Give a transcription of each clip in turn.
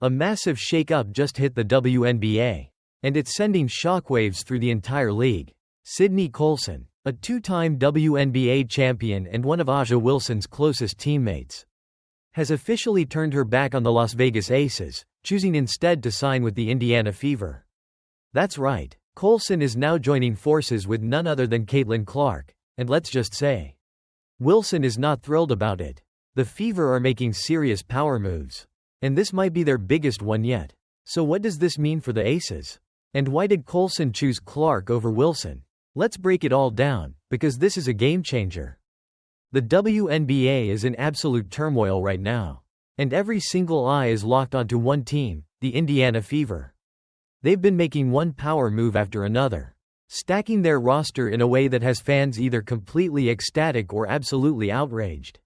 A massive shake-up just hit the WNBA. And it's sending shockwaves through the entire league. Cydney Coulson, a two-time WNBA champion and one of A'ja Wilson's closest teammates, has officially turned her back on the Las Vegas Aces, choosing instead to sign with the Indiana Fever. That's right, Colson is now joining forces with none other than Caitlyn Clark, and let's just say, Wilson is not thrilled about it. The Fever are making serious power moves. And this might be their biggest one yet. So what does this mean for the Aces? And why did Colson choose Clark over Wilson? Let's break it all down, because this is a game changer. The WNBA is in absolute turmoil right now. And every single eye is locked onto one team, the Indiana Fever. They've been making one power move after another, stacking their roster in a way that has fans either completely ecstatic or absolutely outraged.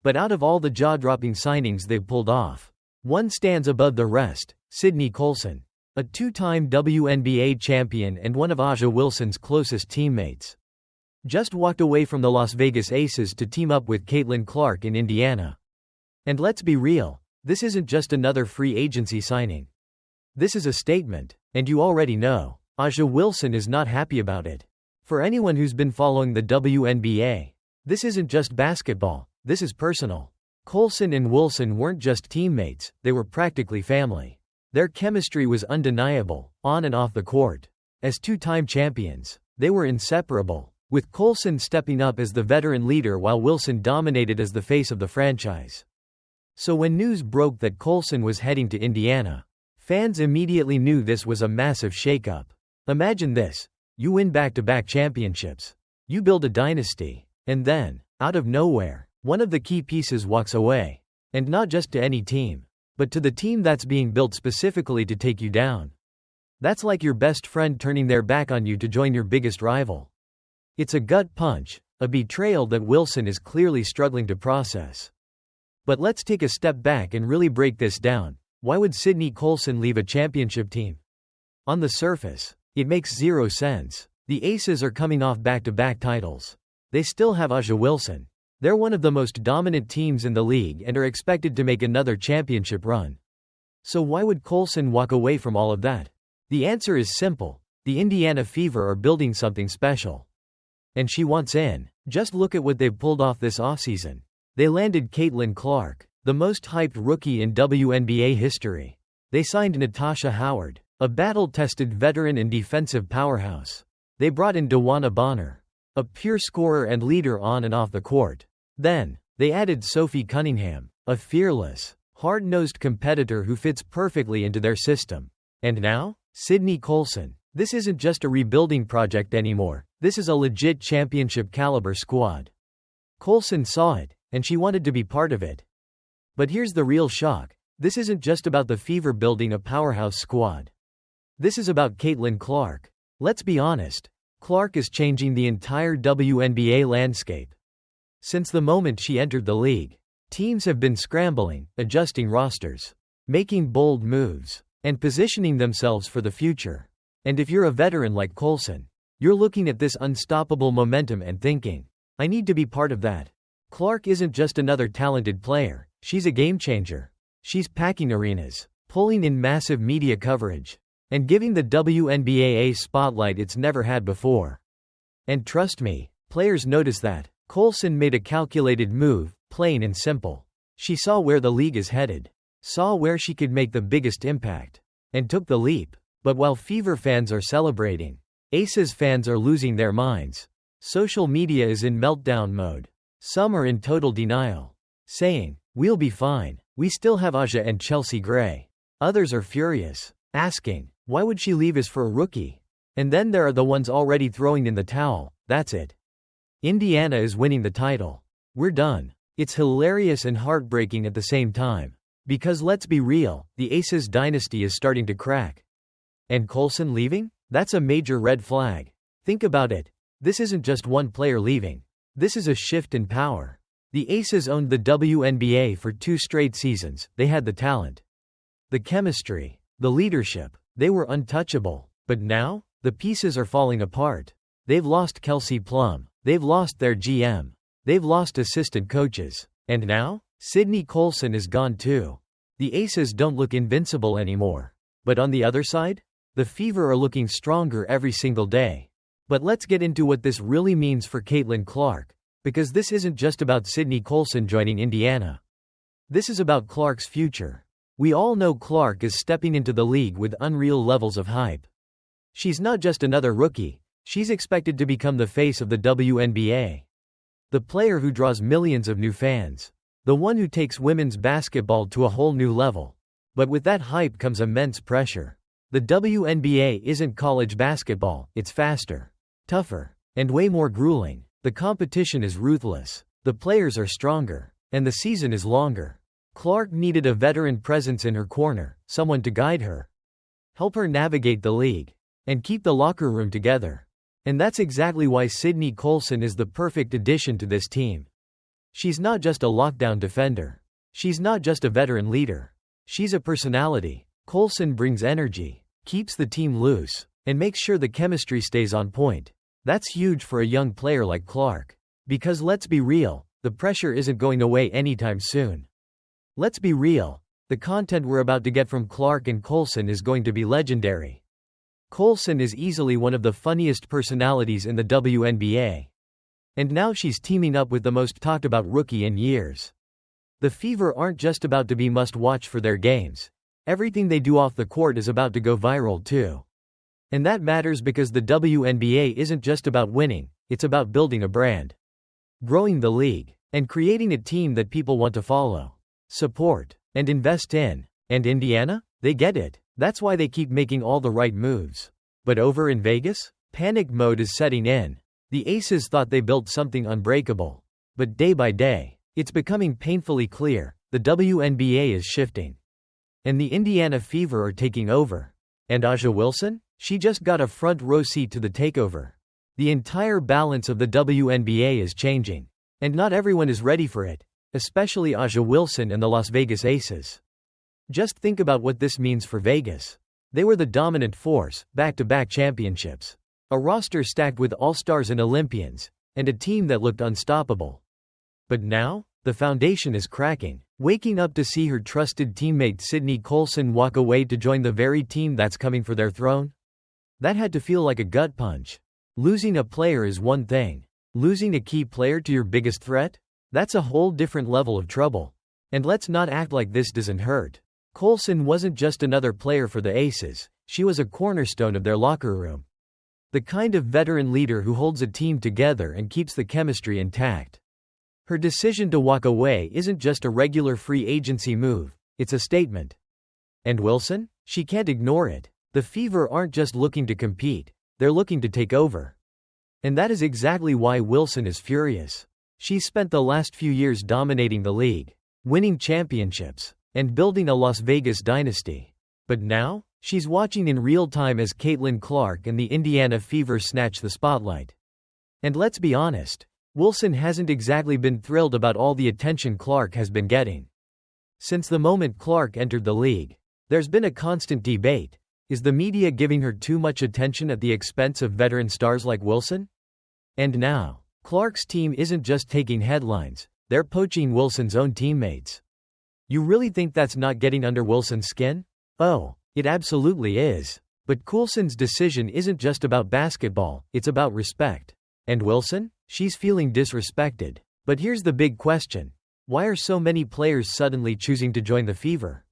But out of all the jaw-dropping signings they've pulled off, one stands above the rest: Cydney Coulson, a two-time WNBA champion and one of A'ja Wilson's closest teammates, just walked away from the Las Vegas Aces to team up with Caitlyn Clark in Indiana. And let's be real, this isn't just another free agency signing. This is a statement, and you already know, A'ja Wilson is not happy about it. For anyone who's been following the WNBA, this isn't just basketball, this is personal. Colson and Wilson weren't just teammates, they were practically family. Their chemistry was undeniable, on and off the court. As two-time champions, they were inseparable, with Colson stepping up as the veteran leader while Wilson dominated as the face of the franchise. So when news broke that Colson was heading to Indiana, fans immediately knew this was a massive shakeup. Imagine this: you win back-to-back championships, you build a dynasty, and then, out of nowhere, one of the key pieces walks away. And not just to any team, but to the team that's being built specifically to take you down. That's like your best friend turning their back on you to join your biggest rival. It's a gut punch, a betrayal that Wilson is clearly struggling to process. But let's take a step back and really break this down. Why would Cydney Coulson leave a championship team? On the surface, it makes zero sense. The Aces are coming off back-to-back titles. They still have A'ja Wilson. They're one of the most dominant teams in the league and are expected to make another championship run. So why would Colson walk away from all of that? The answer is simple: the Indiana Fever are building something special. And she wants in. Just look at what they've pulled off this offseason. They landed Caitlyn Clark, the most hyped rookie in WNBA history. They signed Natasha Howard, a battle-tested veteran and defensive powerhouse. They brought in DeWanna Bonner, a pure scorer and leader on and off the court. Then, they added Sophie Cunningham, a fearless, hard-nosed competitor who fits perfectly into their system. And now, Cydney Coulson. This isn't just a rebuilding project anymore, this is a legit championship-caliber squad. Colson saw it, and she wanted to be part of it. But here's the real shock: this isn't just about the Fever building a powerhouse squad. This is about Caitlyn Clark. Let's be honest, Clark is changing the entire WNBA landscape. Since the moment she entered the league, teams have been scrambling, adjusting rosters, making bold moves, and positioning themselves for the future. And if you're a veteran like Colson, you're looking at this unstoppable momentum and thinking, I need to be part of that. Clark isn't just another talented player, she's a game changer. She's packing arenas, pulling in massive media coverage, and giving the WNBA a spotlight it's never had before. And trust me, players notice that. Colson made a calculated move, plain and simple. She saw where the league is headed, saw where she could make the biggest impact, and took the leap. But while Fever fans are celebrating, Aces fans are losing their minds. Social media is in meltdown mode. Some are in total denial, saying, "We'll be fine, we still have A'ja and Chelsea Gray." Others are furious, asking, why would she leave us for a rookie? And then there are the ones already throwing in the towel. That's it. Indiana is winning the title. We're done. It's hilarious and heartbreaking at the same time. Because let's be real, the Aces dynasty is starting to crack. And Colson leaving? That's a major red flag. Think about it. This isn't just one player leaving. This is a shift in power. The Aces owned the WNBA for 2 straight seasons. They had the talent, the chemistry, the leadership. They were untouchable. But now, the pieces are falling apart. They've lost Kelsey Plum. They've lost their GM. They've lost assistant coaches. And now, Cydney Coulson is gone too. The Aces don't look invincible anymore. But on the other side? The Fever are looking stronger every single day. But let's get into what this really means for Caitlyn Clark, because this isn't just about Cydney Coulson joining Indiana. This is about Clark's future. We all know Clark is stepping into the league with unreal levels of hype. She's not just another rookie, she's expected to become the face of the WNBA. The player who draws millions of new fans. The one who takes women's basketball to a whole new level. But with that hype comes immense pressure. The WNBA isn't college basketball, it's faster, tougher, and way more grueling. The competition is ruthless. The players are stronger. And the season is longer. Clark needed a veteran presence in her corner, someone to guide her, help her navigate the league, and keep the locker room together. And that's exactly why Cydney Coulson is the perfect addition to this team. She's not just a lockdown defender. She's not just a veteran leader. She's a personality. Colson brings energy, keeps the team loose, and makes sure the chemistry stays on point. That's huge for a young player like Clark. Because let's be real, the pressure isn't going away anytime soon. Let's be real, the content we're about to get from Clark and Colson is going to be legendary. Colson is easily one of the funniest personalities in the WNBA. And now she's teaming up with the most talked about rookie in years. The Fever aren't just about to be must-watch for their games. Everything they do off the court is about to go viral too. And that matters because the WNBA isn't just about winning, it's about building a brand, growing the league, and creating a team that people want to follow, support, and invest in. And Indiana? They get it. That's why they keep making all the right moves. But over in Vegas? Panic mode is setting in. The Aces thought they built something unbreakable. But day by day, it's becoming painfully clear, the WNBA is shifting. And the Indiana Fever are taking over. And Aja Wilson? She just got a front row seat to the takeover. The entire balance of the WNBA is changing. And not everyone is ready for it, especially Aja Wilson and the Las Vegas Aces. Just think about what this means for Vegas. They were the dominant force, back-to-back championships. A roster stacked with all-stars and Olympians, and a team that looked unstoppable. But now, the foundation is cracking. Waking up to see her trusted teammate Cydney Coulson walk away to join the very team that's coming for their throne? That had to feel like a gut punch. Losing a player is one thing. Losing a key player to your biggest threat? That's a whole different level of trouble. And let's not act like this doesn't hurt. Colson wasn't just another player for the Aces, she was a cornerstone of their locker room. The kind of veteran leader who holds a team together and keeps the chemistry intact. Her decision to walk away isn't just a regular free agency move, it's a statement. And Wilson? She can't ignore it. The Fever aren't just looking to compete, they're looking to take over. And that is exactly why Wilson is furious. She's spent the last few years dominating the league, winning championships, and building a Las Vegas dynasty. But now, she's watching in real time as Caitlyn Clark and the Indiana Fever snatch the spotlight. And let's be honest, Wilson hasn't exactly been thrilled about all the attention Clark has been getting. Since the moment Clark entered the league, there's been a constant debate. Is the media giving her too much attention at the expense of veteran stars like Wilson? And now, Clark's team isn't just taking headlines, they're poaching Wilson's own teammates. You really think that's not getting under Wilson's skin? Oh, it absolutely is. But Coulson's decision isn't just about basketball, it's about respect. And Wilson? She's feeling disrespected. But here's the big question. Why are so many players suddenly choosing to join the Fever?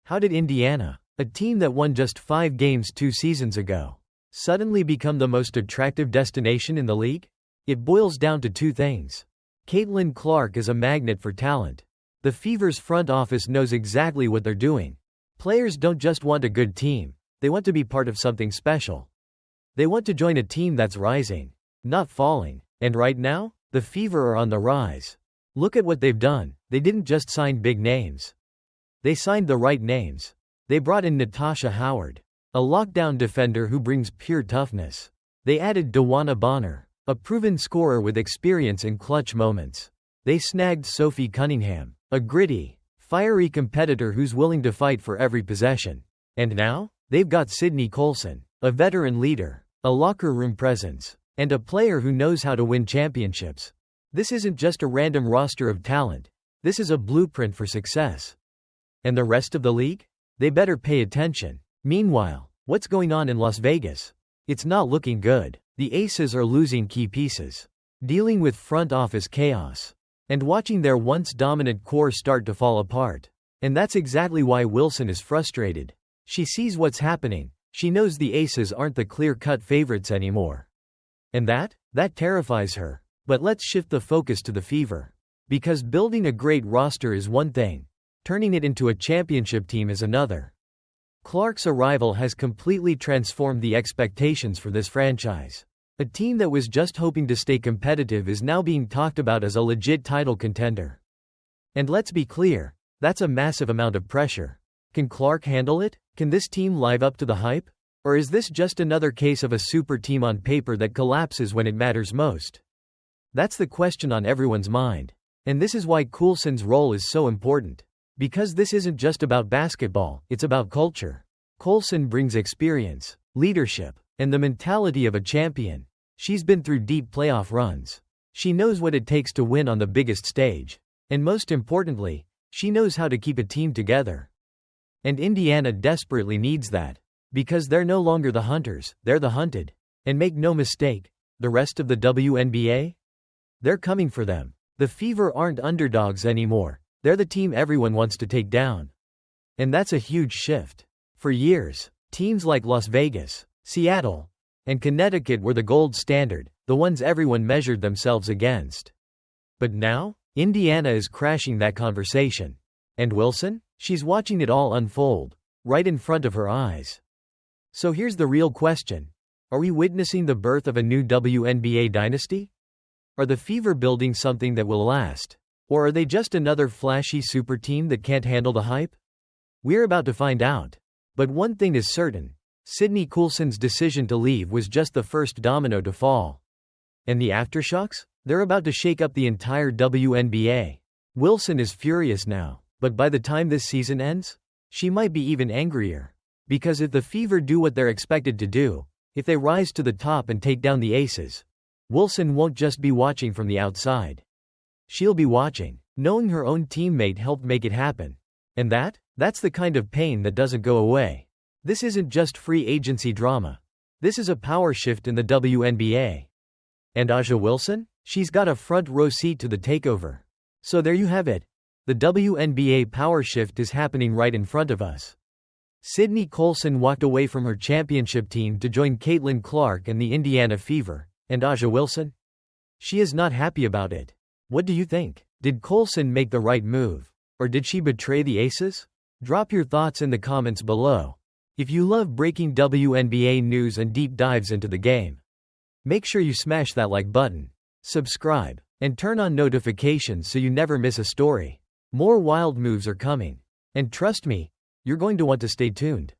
How did Indiana, a team that won just 5 games 2 seasons ago, suddenly become the most attractive destination in the league? It boils down to 2 things. Caitlyn Clark is a magnet for talent. The Fever's front office knows exactly what they're doing. Players don't just want a good team, they want to be part of something special. They want to join a team that's rising, not falling. And right now, the Fever are on the rise. Look at what they've done. They didn't just sign big names. They signed the right names. They brought in Natasha Howard, a lockdown defender who brings pure toughness. They added Dawana Bonner, a proven scorer with experience in clutch moments. They snagged Sophie Cunningham, a gritty, fiery competitor who's willing to fight for every possession. And now, they've got Cydney Coulson, a veteran leader, a locker room presence, and a player who knows how to win championships. This isn't just a random roster of talent. This is a blueprint for success. And the rest of the league? They better pay attention. Meanwhile, what's going on in Las Vegas? It's not looking good. The Aces are losing key pieces, dealing with front office chaos, and watching their once dominant core start to fall apart. And that's exactly why Wilson is frustrated. She sees what's happening. She knows the Aces aren't the clear-cut favorites anymore. And that terrifies her. But let's shift the focus to the Fever. Because building a great roster is one thing, turning it into a championship team is another. Clark's arrival has completely transformed the expectations for this franchise. A team that was just hoping to stay competitive is now being talked about as a legit title contender. And let's be clear, that's a massive amount of pressure. Can Clark handle it? Can this team live up to the hype? Or is this just another case of a super team on paper that collapses when it matters most? That's the question on everyone's mind. And this is why Coulson's role is so important. Because this isn't just about basketball, it's about culture. Colson brings experience, leadership, and the mentality of a champion. She's been through deep playoff runs. She knows what it takes to win on the biggest stage. And most importantly, she knows how to keep a team together. And Indiana desperately needs that. Because they're no longer the hunters, they're the hunted. And make no mistake, the rest of the WNBA? They're coming for them. The Fever aren't underdogs anymore. They're the team everyone wants to take down. And that's a huge shift. For years, teams like Las Vegas, Seattle, and Connecticut were the gold standard, the ones everyone measured themselves against. But now, Indiana is crashing that conversation. And Wilson? She's watching it all unfold, right in front of her eyes. So here's the real question. Are we witnessing the birth of a new WNBA dynasty? Are the Fever building something that will last? Or are they just another flashy super team that can't handle the hype? We're about to find out. But one thing is certain. Cydney Coulson's decision to leave was just the first domino to fall. And the aftershocks? They're about to shake up the entire WNBA. Wilson is furious now, but by the time this season ends, she might be even angrier. Because if the Fever do what they're expected to do, if they rise to the top and take down the Aces, Wilson won't just be watching from the outside. She'll be watching, knowing her own teammate helped make it happen. And that's the kind of pain that doesn't go away. This isn't just free agency drama. This is a power shift in the WNBA. And A'ja Wilson? She's got a front row seat to the takeover. So there you have it. The WNBA power shift is happening right in front of us. Cydney Coulson walked away from her championship team to join Caitlyn Clark and the Indiana Fever. And A'ja Wilson? She is not happy about it. What do you think? Did Colson make the right move? Or did she betray the Aces? Drop your thoughts in the comments below. If you love breaking WNBA news and deep dives into the game, make sure you smash that like button, subscribe, and turn on notifications so you never miss a story. More wild moves are coming. And trust me, you're going to want to stay tuned.